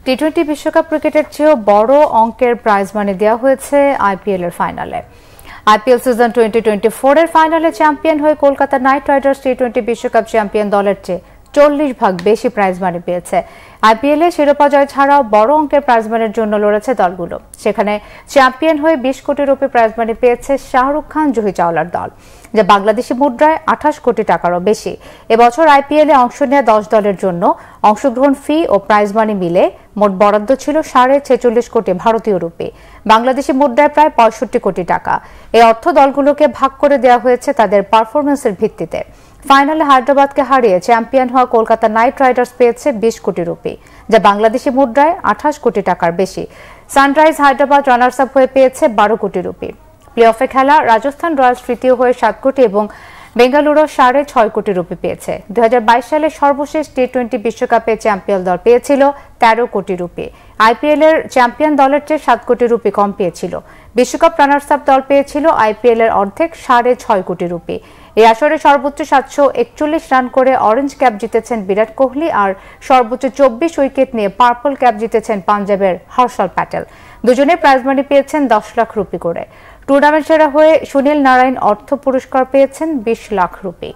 টি-20 বিশ্বকাপ ক্রিকেটের চেয়েও বড় অঙ্কের প্রাইজ মানি দেওয়া হয়েছে আইপিএল এর ফাইনালে। আইপিএল সিজন 2024 এর ফাইনালে চ্যাম্পিয়ন হয়ে কলকাতা নাইট রাইডার্স টি-20 বিশ্বকাপ চ্যাম্পিয়ন দলের চেয়ে 40 ভাগ বেশি প্রাইজ মানি পেয়েছে। আইপিএল এ শিরোপা জয় ছাড়াও বড় অঙ্কের প্রাইজ মানির জন্য লড়েছে দলগুলো। সেখানে চ্যাম্পিয়ন হয়ে 20 কোটি রুপি প্রাইজ মানি পেয়েছে শাহরুখ খান জুহি চাওলার দল, যা বাংলাদেশি মুদ্রায় 28 কোটি টাকারও বেশি। এবছর আইপিএল এ অংশ নেওয়া 10 দলের জন্য অংশগ্রহণ ফি ও প্রাইজ মানি মিলে মোট বরাদ্দ ছিল 46.5 কোটি ভারতীয় রুপি, বাংলাদেশি মুদ্রায় প্রায় 65 কোটি টাকা। এই অর্থ দলগুলোকে ভাগ করে দেওয়া হয়েছে তাদের পারফরমেন্সের ভিত্তিতে। ফাইনালে হায়দ্রাবাদকে হারিয়ে চ্যাম্পিয়ন হওয়া কলকাতা নাইট রাইডার্স পেয়েছে 20 কোটি রুপি, যা বাংলাদেশি মুদ্রায় 28 কোটি টাকার বেশি। সানরাইজ হায়দ্রাবাদ রানার্স আপ হয়ে পেয়েছে 12 কোটি রুপি। প্লে অফে খেলা রাজস্থান রয়্যালস তৃতীয় হয়ে 7 কোটি এবং বেঙ্গালুরু 6.5 কোটি রুপি পেয়েছে। 2022 সালে সর্বশেষ টি-20 বিশ্বকাপে চ্যাম্পিয়ন দল পেয়েছিল 13 কোটি রুপি। আইপিএল এর চ্যাম্পিয়ন দলের চেয়ে 7 কোটি রুপি কম পেয়েছিল। বিশ্বকাপ রানার্স আপ দল পেয়েছিল আইপিএল এর অর্ধেক 6.5 কোটি রুপি। এই আসরে সর্বোচ্চ 741 রান করে অরেঞ্জ ক্যাপ জিতেছেন বিরাট কোহলি, আর সর্বোচ্চ 24 উইকেট নিয়ে পার্পল ক্যাপ জিতেছেন পাঞ্জাবের হর্ষল প্যাটেল। দুজনে প্রাইজ মানি পেয়েছেন 10 লাখ রুপি করে। টুর্নামেন্ট সেরা হয়ে সুনীল নারায়ণ অর্থ পুরস্কার পেয়েছেন 20 লাখ রুপি।